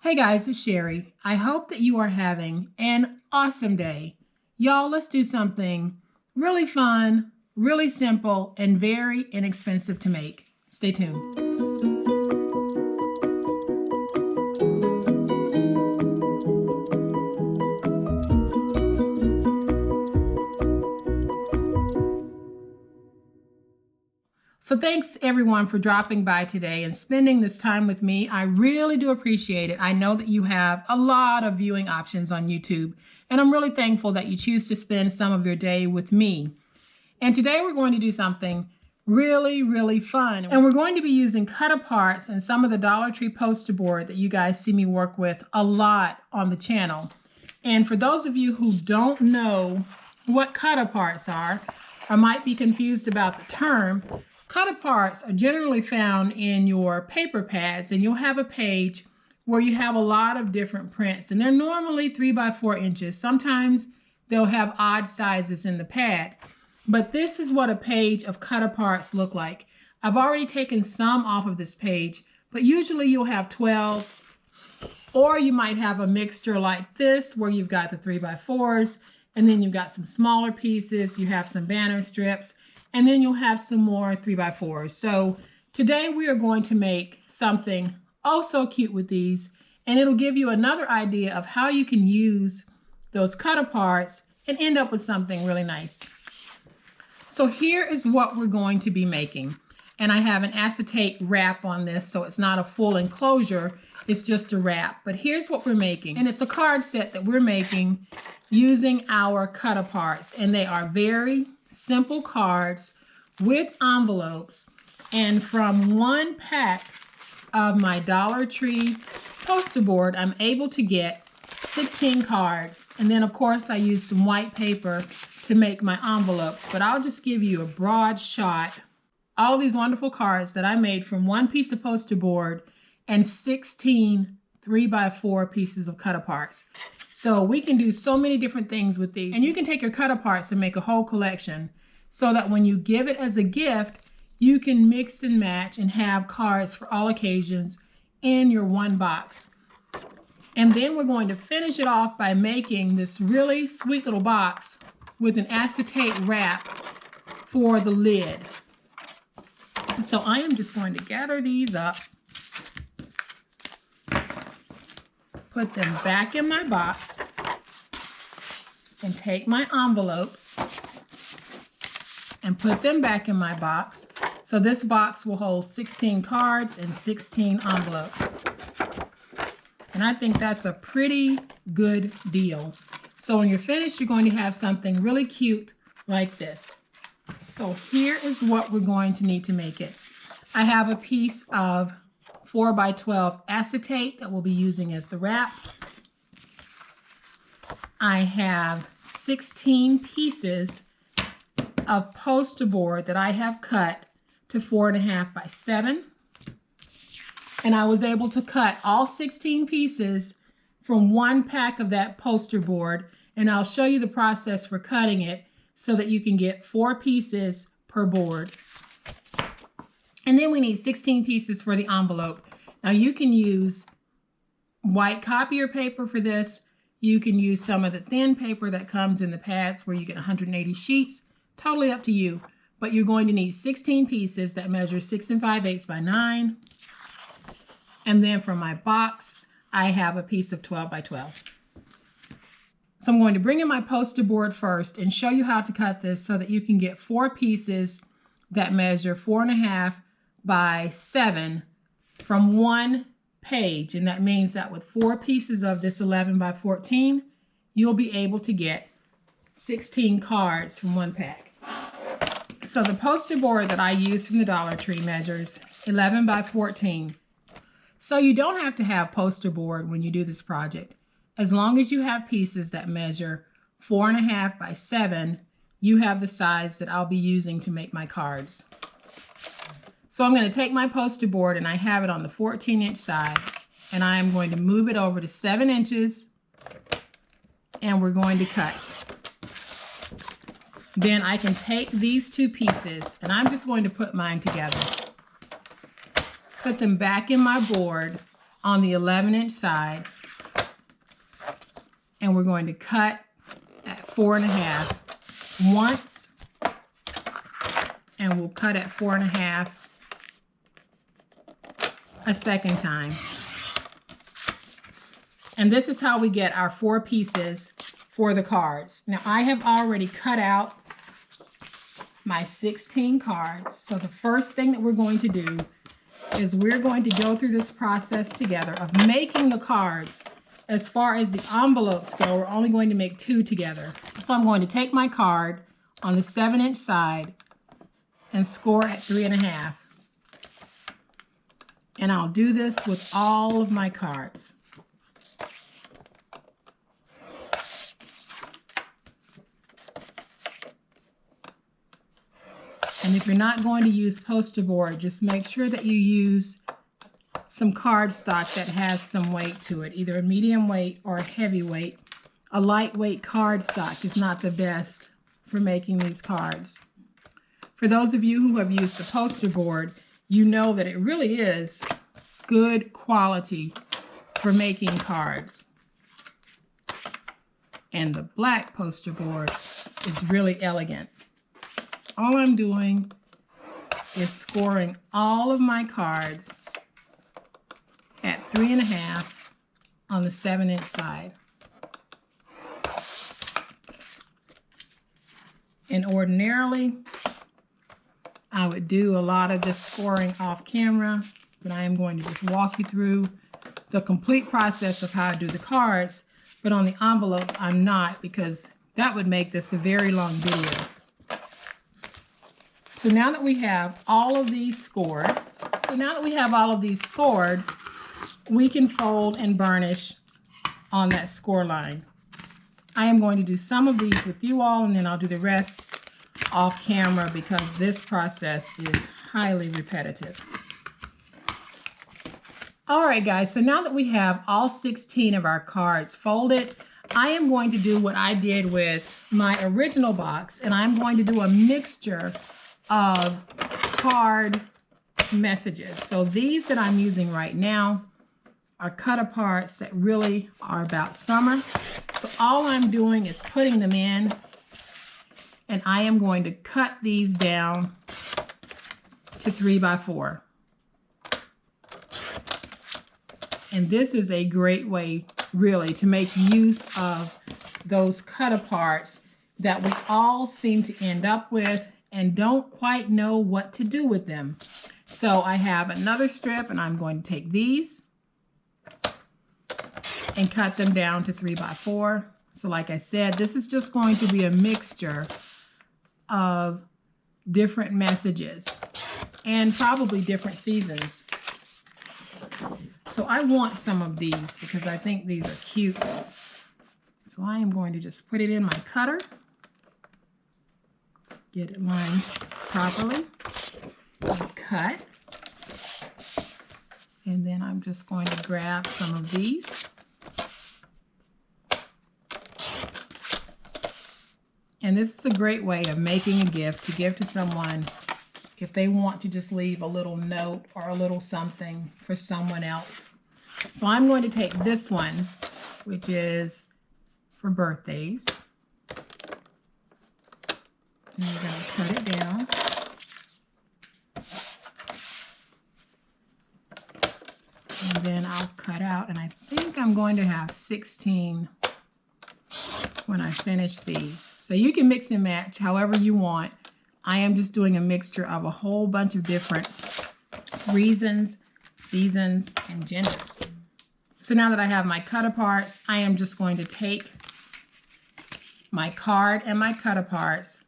Hey guys, it's Sherry. I hope that you are having an awesome day. Y'all, let's do something really fun, really simple, and very inexpensive to make. Stay tuned. So thanks everyone for dropping by today and spending this time with me. I really do appreciate it. I know that you have a lot of viewing options on YouTube, and I'm really thankful that you choose to spend some of your day with me. And today we're going to do something really fun. And we're going to be using cut-aparts and some of the Dollar Tree poster board that you guys see me work with a lot on the channel. And for those of you who don't know what cut-aparts are, or might be confused about the term, cut-aparts are generally found in your paper pads, and you'll have a page where you have a lot of different prints, and they're normally 3 by 4 inches. Sometimes they'll have odd sizes in the pad, but this is what a page of cut-aparts look like. I've already taken some off of this page, but usually you'll have 12, or you might have a mixture like this where you've got the 3 by 4s, and then you've got some smaller pieces, you have some banner strips, and then you'll have some more 3 by 4s. So today we are going to make something oh so cute with these, and it'll give you another idea of how you can use those cut-aparts and end up with something really nice. So here is what we're going to be making. And I have an acetate wrap on this, so it's not a full enclosure, it's just a wrap. But here's what we're making. And it's a card set that we're making using our cut-aparts. And they are very simple cards with envelopes. And from one pack of my Dollar Tree poster board, I'm able to get 16 cards. And then of course I use some white paper to make my envelopes, but I'll just give you a broad shot. All these wonderful cards that I made from one piece of poster board and 16 3 by 4 pieces of cut-aparts. So we can do so many different things with these. And you can take your cut-aparts and make a whole collection so that when you give it as a gift, you can mix and match and have cards for all occasions in your one box. And then we're going to finish it off by making this really sweet little box with an acetate wrap for the lid. So I am just going to gather these up, put them back in my box, and take my envelopes and put them back in my box. So this box will hold 16 cards and 16 envelopes. And I think that's a pretty good deal. So when you're finished, you're going to have something really cute like this. So here is what we're going to need to make it. I have a piece of 4 by 12 acetate that we'll be using as the wrap. I have 16 pieces of poster board that I have cut to 4.5 by 7. And I was able to cut all 16 pieces from one pack of that poster board, and I'll show you the process for cutting it so that you can get 4 pieces per board. And then we need 16 pieces for the envelope. Now you can use white copier paper for this. You can use some of the thin paper that comes in the pads where you get 180 sheets. Totally up to you. But you're going to need 16 pieces that measure 6 5/8 by 9. And then for my box, I have a piece of 12 by 12. So I'm going to bring in my poster board first and show you how to cut this so that you can get 4 pieces that measure 4.5 by 7 from one page. And that means that with 4 pieces of this 11 by 14, you'll be able to get 16 cards from one pack. So the poster board that I use from the Dollar Tree measures 11 by 14. So you don't have to have poster board when you do this project. As long as you have pieces that measure 4.5 by 7, you have the size that I'll be using to make my cards. So I'm going to take my poster board, and I have it on the 14-inch side, and I am going to move it over to 7 inches, and we're going to cut. Then I can take these 2 pieces, and I'm just going to put mine together. Put them back in my board, on the 11-inch side, and we're going to cut at 4.5 once, and we'll cut at 4.5 a second time. And this is how we get our 4 pieces for the cards. Now I have already cut out my 16 cards. So the first thing that we're going to do is we're going to go through this process together of making the cards. As far as the envelopes go, we're only going to make 2 together. So I'm going to take my card on the 7-inch side and score at 3.5. And I'll do this with all of my cards. And if you're not going to use poster board, just make sure that you use some cardstock that has some weight to it, either a medium weight or a heavy weight. A lightweight cardstock is not the best for making these cards. For those of you who have used the poster board, you know that it really is good quality for making cards. And the black poster board is really elegant. So all I'm doing is scoring all of my cards at 3.5 on the 7-inch side. And ordinarily, I would do a lot of this scoring off camera, but I am going to just walk you through the complete process of how to do the cards. But on the envelopes, I'm not, because that would make this a very long video. So now that we have all of these scored, we can fold and burnish on that score line. I am going to do some of these with you all, and then I'll do the rest off camera because this process is highly repetitive. All right, guys, so now that we have all 16 of our cards folded, I am going to do what I did with my original box, and I'm going to do a mixture of card messages. So these that I'm using right now are cut aparts that really are about summer. So all I'm doing is putting them in, and I am going to cut these down to 3x4. And this is a great way, really, to make use of those cut aparts that we all seem to end up with and don't quite know what to do with them. So I have another strip, and I'm going to take these and cut them down to 3x4. So like I said, this is just going to be a mixture of different messages and probably different seasons. So I want some of these because I think these are cute. So I am going to just put it in my cutter, get it lined properly, and cut. And then I'm just going to grab some of these. And this is a great way of making a gift to give to someone if they want to just leave a little note or a little something for someone else. So I'm going to take this one, which is for birthdays. And I'm going to cut it down. And then I'll cut out, and I think I'm going to have 16 when I finish these. So you can mix and match however you want. I am just doing a mixture of a whole bunch of different reasons, seasons, and genders. So now that I have my cut aparts, I am just going to take my card and my cut aparts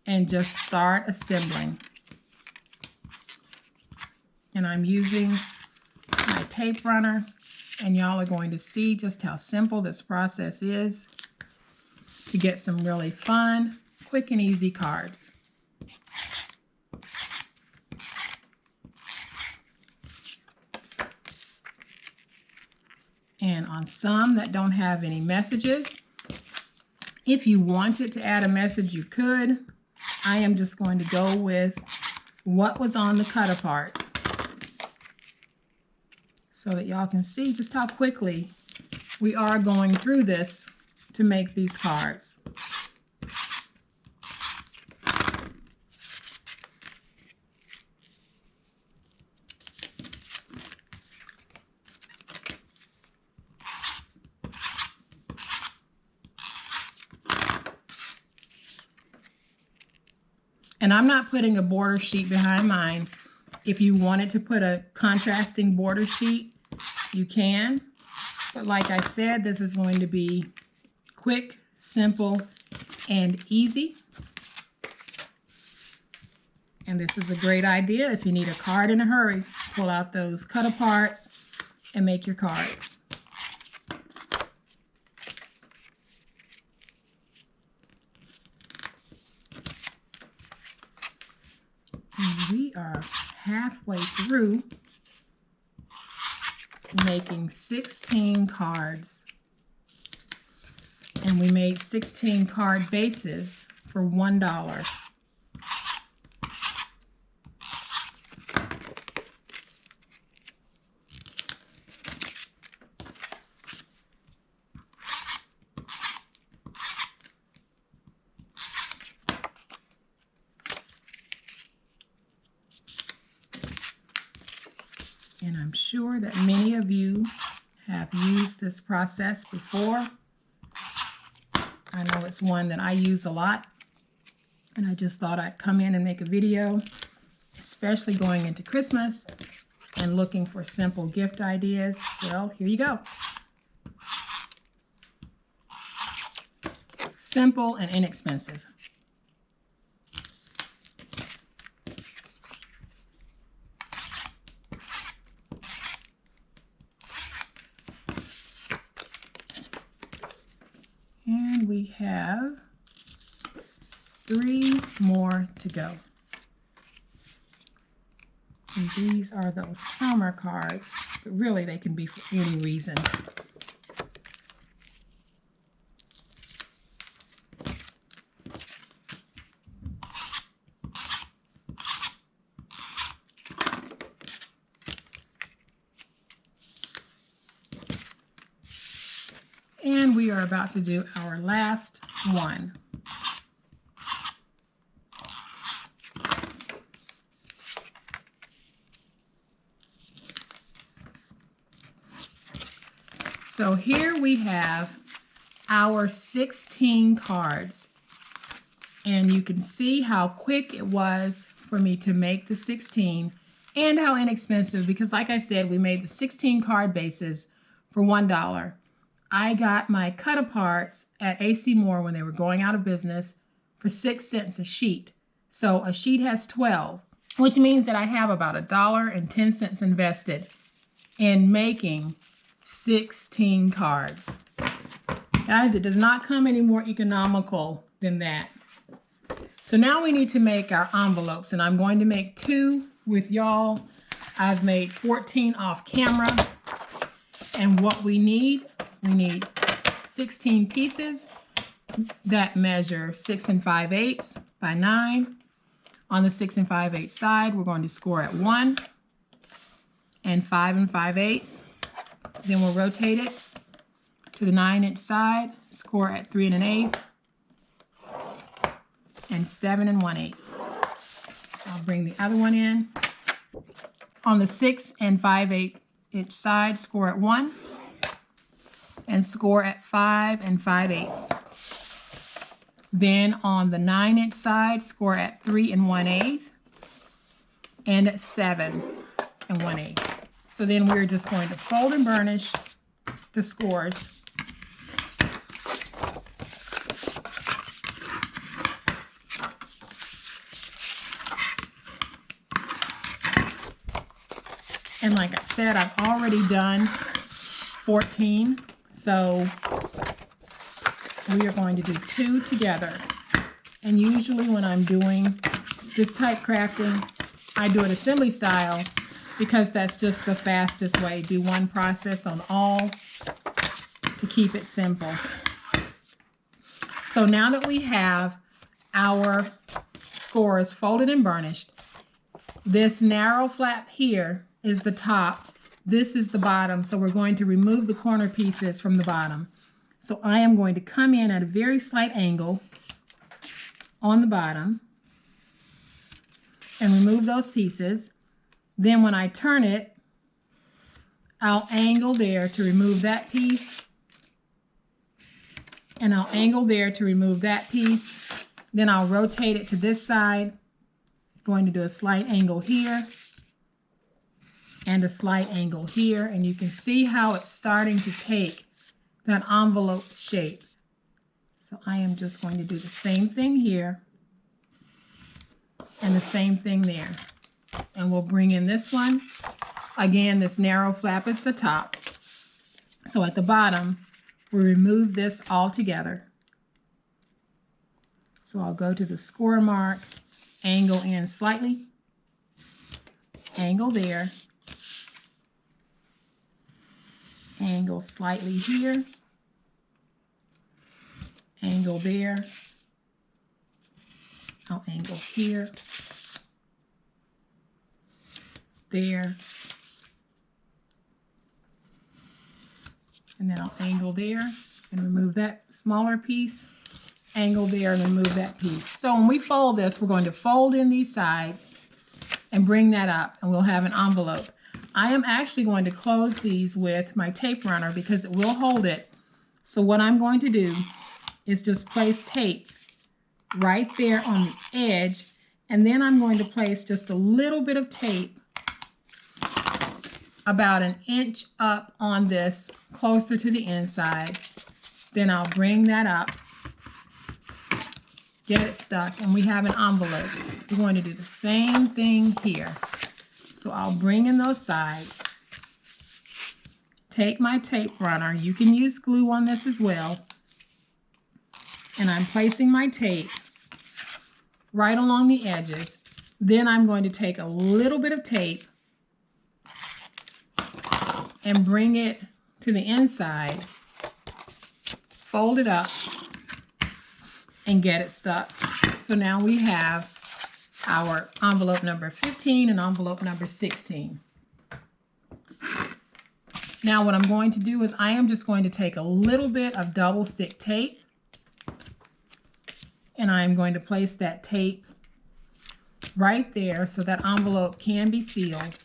and just start assembling. And I'm using my tape runner, and y'all are going to see just how simple this process is to get some really fun, quick and easy cards. And on some that don't have any messages, if you wanted to add a message, you could. I am just going to go with what was on the cut apart. So so that y'all can see just how quickly we are going through this to make these cards. And I'm not putting a border sheet behind mine. If you wanted to put a contrasting border sheet, you can. But like I said, this is going to be quick, simple, and easy. And this is a great idea if you need a card in a hurry. Pull out those cut aparts and make your card. And we are halfway through making 16 cards. And we made 16 card bases for $1. And I'm sure that many of you have used this process before. I know it's one that I use a lot, and I just thought I'd come in and make a video, especially going into Christmas and looking for simple gift ideas. Well, here you go. Simple and inexpensive. And we have 3 more to go. And these are those summer cards, but really they can be for any reason. And we are about to do our last one. So here we have our 16 cards. And you can see how quick it was for me to make the 16 and how inexpensive, because like I said, we made the 16 card bases for $1. I got my cut aparts at AC Moore when they were going out of business for 6 cents a sheet. So a sheet has 12, which means that I have about $1.10 invested in making 16 cards. Guys, it does not come any more economical than that. So now we need to make our envelopes, and I'm going to make 2 with y'all. I've made 14 off camera. And what we need 16 pieces that measure 6 5/8 by 9. On the 6 5/8 side, we're going to score at 1 and 5 5/8. Then we'll rotate it to the 9-inch side, score at 3 1/8 and 7 1/8. I'll bring the other one in. On the 6 5/8 side, score at 1 and score at 5 5/8. Then on the 9-inch side, score at 3 1/8 and at 7 1/8. So then we're just going to fold and burnish the scores. And like I said, I've already done 14. So we are going to do 2 together. And usually when I'm doing this type crafting, I do it assembly style because that's just the fastest way. Do one process on all to keep it simple. So now that we have our scores folded and burnished, this narrow flap here is the top This is the bottom, so we're going to remove the corner pieces from the bottom. So I am going to come in at a very slight angle on the bottom and remove those pieces. Then when I turn it, I'll angle there to remove that piece, and I'll angle there to remove that piece. Then I'll rotate it to this side, going to do a slight angle here and a slight angle here, and you can see how it's starting to take that envelope shape. So I am just going to do the same thing here and the same thing there. And we'll bring in this one. Again, this narrow flap is the top. So at the bottom, we remove this all together. So I'll go to the score mark, angle in slightly, angle there, angle slightly here, angle there, I'll angle here, there, and then I'll angle there and remove that smaller piece, angle there and remove that piece. So when we fold this, we're going to fold in these sides and bring that up, and we'll have an envelope. I am actually going to close these with my tape runner because it will hold it. So what I'm going to do is just place tape right there on the edge, and then I'm going to place just a little bit of tape about an inch up on this, closer to the inside. Then I'll bring that up, get it stuck, and we have an envelope. We're going to do the same thing here. So I'll bring in those sides, take my tape runner, you can use glue on this as well, and I'm placing my tape right along the edges. Then I'm going to take a little bit of tape and bring it to the inside, fold it up, and get it stuck. So now we have our envelope number 15 and envelope number 16. Now what I'm going to do is I am just going to take a little bit of double stick tape, and I'm going to place that tape right there so that envelope can be sealed.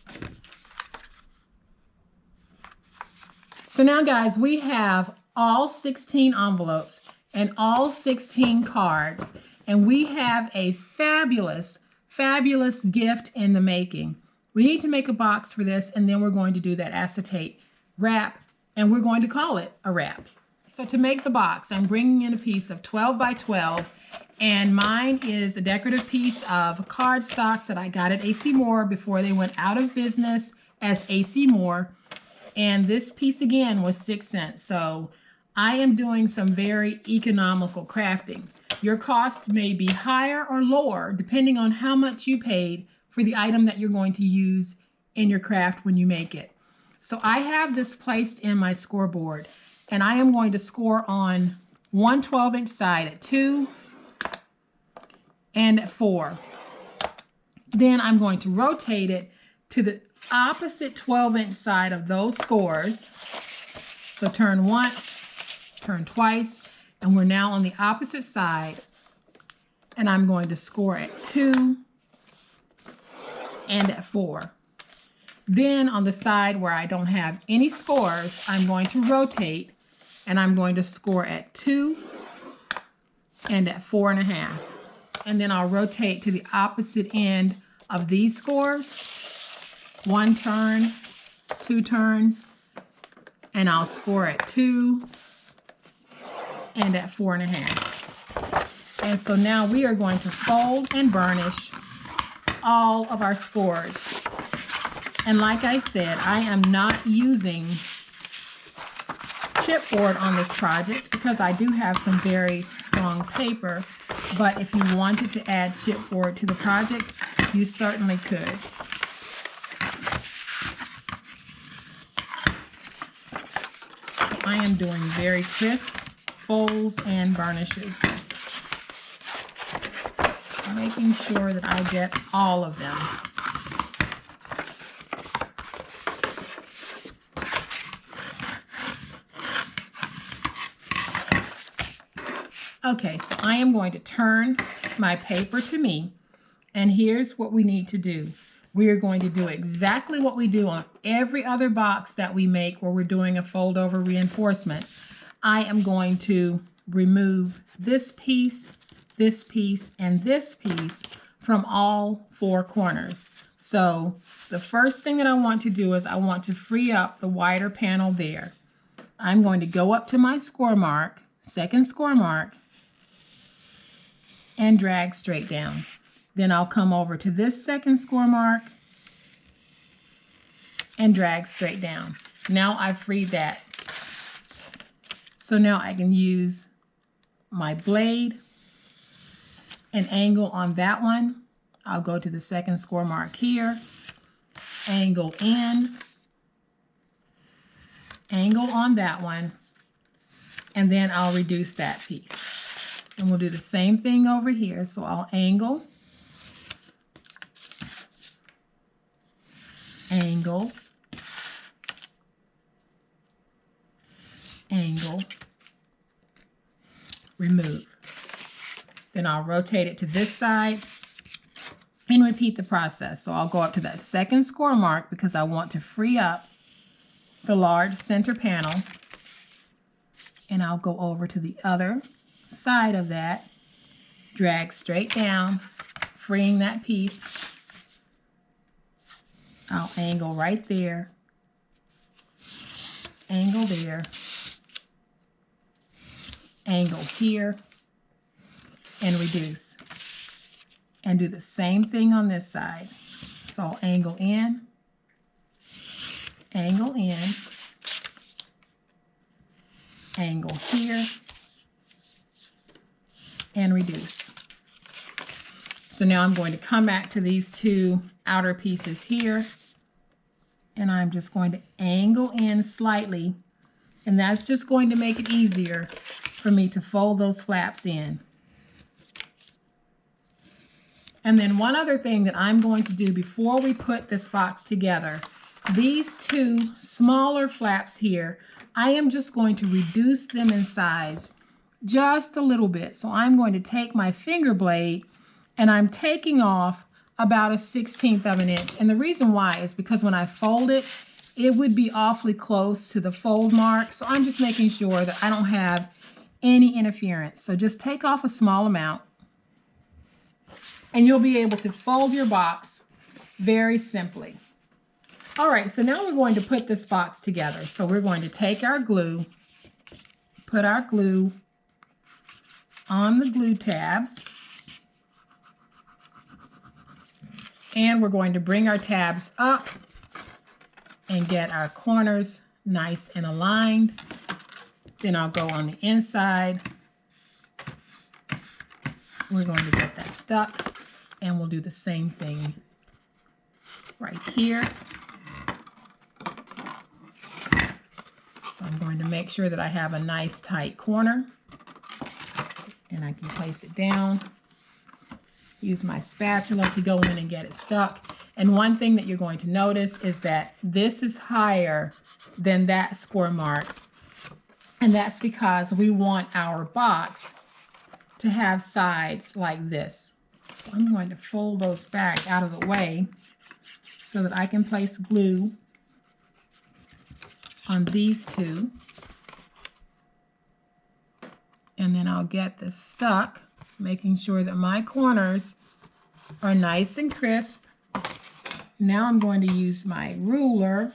So now guys, we have all 16 envelopes and all 16 cards, and we have a fabulous gift in the making. We need to make a box for this, and then we're going to do that acetate wrap, and we're going to call it a wrap. So to make the box, I'm bringing in a piece of 12 by 12, and mine is a decorative piece of cardstock that I got at AC Moore before they went out of business as AC Moore. And this piece again was 6 cents. So I am doing some very economical crafting. Your cost may be higher or lower depending on how much you paid for the item that you're going to use in your craft when you make it. So I have this placed in my scoreboard, and I am going to score on one 12-inch side at 2 and at 4. Then I'm going to rotate it to the opposite 12-inch side of those scores. So turn once, turn twice, and we're now on the opposite side, and I'm going to score at 2 and at 4. Then on the side where I don't have any scores, I'm going to rotate, and I'm going to score at 2 and at 4.5. And then I'll rotate to the opposite end of these scores. 1 turn, 2 turns, and I'll score at 2 and at 4.5. And so now we are going to fold and burnish all of our scores. And like I said, I am not using chipboard on this project because I do have some very strong paper, but if you wanted to add chipboard to the project, you certainly could. So I am doing very crisp folds and burnishes, making sure that I get all of them. Okay, so I am going to turn my paper to me, and here's what we need to do. We are going to do exactly what we do on every other box that we make where we're doing a fold over reinforcement. I am going to remove this piece, and this piece from all four corners. So the first thing that I want to do is I want to free up the wider panel there. I'm going to go up to my score mark, second score mark, and drag straight down. Then I'll come over to this second score mark and drag straight down. Now I've freed that. So now I can use my blade and angle on that one. I'll go to the second score mark here, angle in, angle on that one, and then I'll reduce that piece. And we'll do the same thing over here. So I'll angle, angle, angle, remove. Then I'll rotate it to this side and repeat the process. So I'll go up to that second score mark because I want to free up the large center panel, and I'll go over to the other side of that, drag straight down, freeing that piece. I'll angle right there, angle there, angle here, and reduce. And do the same thing on this side. So I'll angle in, angle in, angle here, and reduce. So now I'm going to come back to these two outer pieces here, and I'm just going to angle in slightly, and that's just going to make it easier for me to fold those flaps in. And then one other thing that I'm going to do before we put this box together, these two smaller flaps here, I am just going to reduce them in size just a little bit. So I'm going to take my finger blade and I'm taking off about 1/16 of an inch. And the reason why is because when I fold it, it would be awfully close to the fold mark. So I'm just making sure that I don't have any interference. So just take off a small amount, and you'll be able to fold your box very simply. All right, so now we're going to put this box together. So we're going to take our glue, put our glue on the glue tabs, and we're going to bring our tabs up and get our corners nice and aligned. Then I'll go on the inside. We're going to get that stuck, and we'll do the same thing right here. So I'm going to make sure that I have a nice tight corner, and I can place it down. Use my spatula to go in and get it stuck. And one thing that you're going to notice is that this is higher than that score mark. And that's because we want our box to have sides like this. So I'm going to fold those back out of the way so that I can place glue on these two. And then I'll get this stuck, making sure that my corners are nice and crisp. Now I'm going to use my ruler,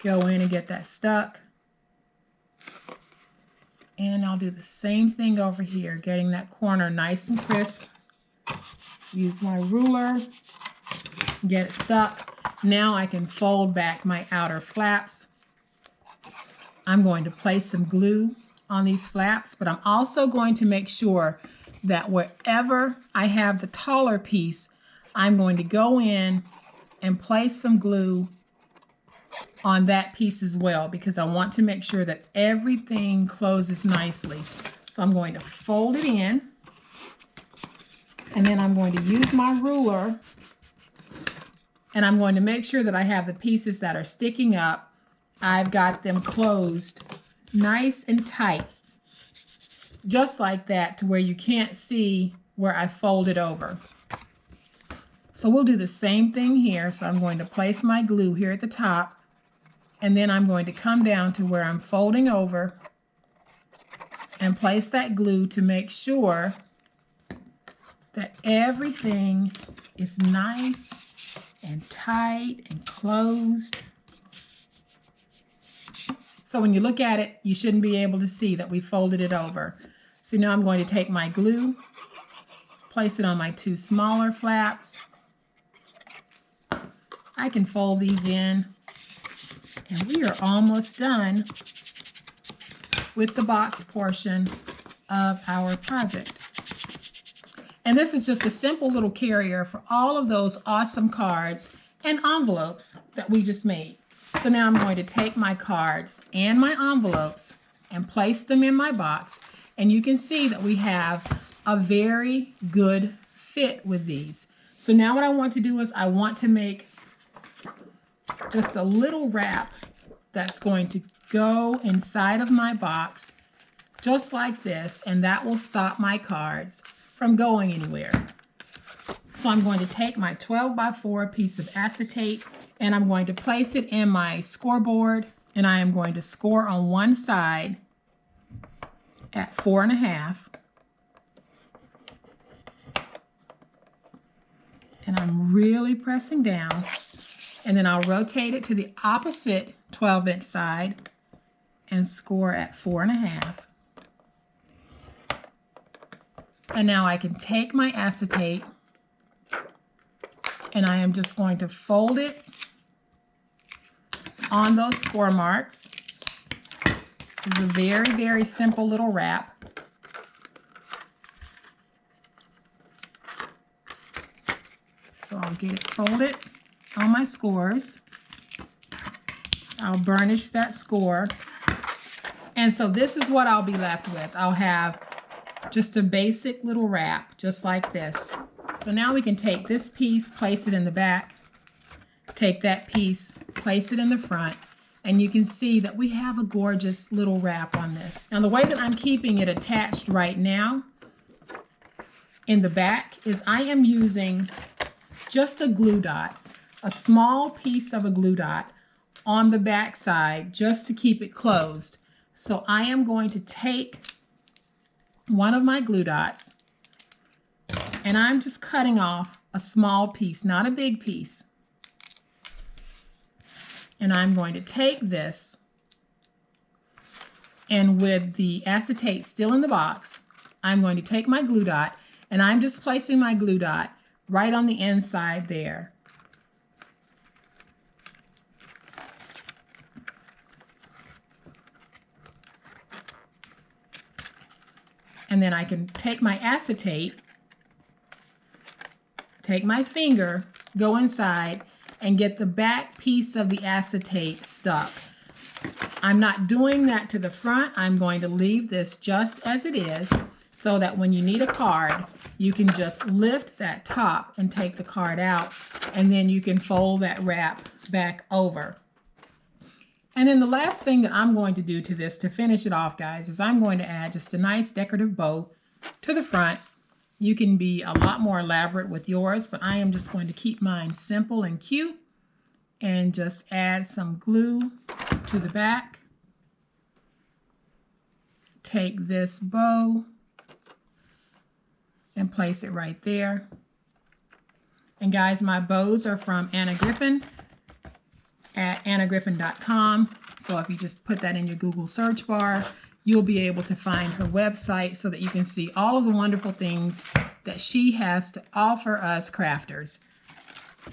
go in and get that stuck. And I'll do the same thing over here, getting that corner nice and crisp. Use my ruler, get it stuck. Now I can fold back my outer flaps. I'm going to place some glue on these flaps, but I'm also going to make sure that wherever I have the taller piece, I'm going to go in and place some glue on that piece as well, because I want to make sure that everything closes nicely. So I'm going to fold it in, and then I'm going to use my ruler, and I'm going to make sure that I have the pieces that are sticking up, I've got them closed nice and tight. just like that, to where you can't see where I folded over. So we'll do the same thing here. So I'm going to place my glue here at the top, and then I'm going to come down to where I'm folding over and place that glue to make sure that everything is nice and tight and closed. So when you look at it, you shouldn't be able to see that we folded it over. So now I'm going to take my glue, place it on my two smaller flaps. I can fold these in, and we are almost done with the box portion of our project. And this is just a simple little carrier for all of those awesome cards and envelopes that we just made. So now I'm going to take my cards and my envelopes and place them in my box. And you can see that we have a very good fit with these. So now what I want to do is I want to make just a little wrap that's going to go inside of my box, just like this, and that will stop my cards from going anywhere. So I'm going to take my 12x4 piece of acetate, and I'm going to place it in my scoreboard, and I am going to score on one side at 4.5. And I'm really pressing down, and then I'll rotate it to the opposite 12-inch side and score at 4.5. And now I can take my acetate, and I am just going to fold it on those score marks. This is a very, very simple little wrap. So I'll get it folded on my scores. I'll burnish that score. And so this is what I'll be left with. I'll have just a basic little wrap, just like this. So now we can take this piece, place it in the back, take that piece, place it in the front, and you can see that we have a gorgeous little wrap on this. Now the way that I'm keeping it attached right now in the back is I am using just a glue dot, a small piece of a glue dot on the back side just to keep it closed. So I am going to take one of my glue dots, and I'm just cutting off a small piece, not a big piece. And I'm going to take this, and with the acetate still in the box, I'm going to take my glue dot, and I'm just placing my glue dot right on the inside there. And then I can take my acetate, take my finger, go inside, and get the back piece of the acetate stuck. I'm not doing that to the front. I'm going to leave this just as it is so that when you need a card, you can just lift that top and take the card out, and then you can fold that wrap back over. And then the last thing that I'm going to do to this to finish it off, guys, is I'm going to add just a nice decorative bow to the front. You can be a lot more elaborate with yours, but I am just going to keep mine simple and cute and just add some glue to the back. Take this bow and place it right there. And guys, my bows are from Anna Griffin at annagriffin.com. So if you just put that in your Google search bar, you'll be able to find her website so that you can see all of the wonderful things that she has to offer us crafters.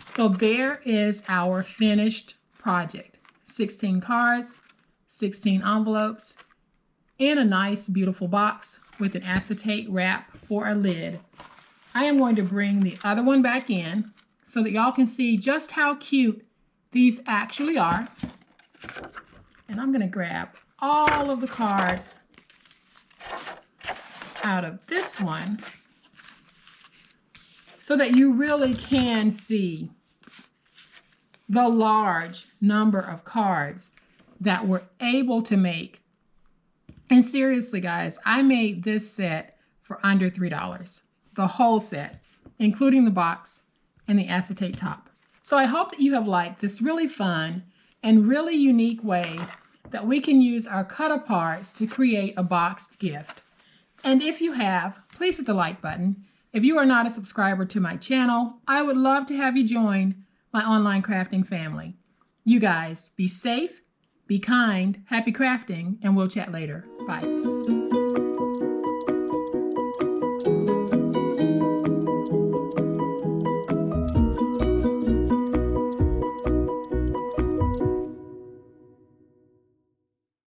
So there is our finished project. 16 cards, 16 envelopes, in a nice, beautiful box with an acetate wrap for a lid. I am going to bring the other one back in so that y'all can see just how cute these actually are. And I'm going to grab all of the cards out of this one so that you really can see the large number of cards that we're able to make And seriously, guys, I made this set for under $3. The whole set, including the box and the acetate top. So I hope that you have liked this really fun and really unique way that we can use our cut-aparts to create a boxed gift. And if you have, please hit the like button. If you are not a subscriber to my channel, I would love to have you join my online crafting family. You guys, be safe, be kind, happy crafting, and we'll chat later. Bye.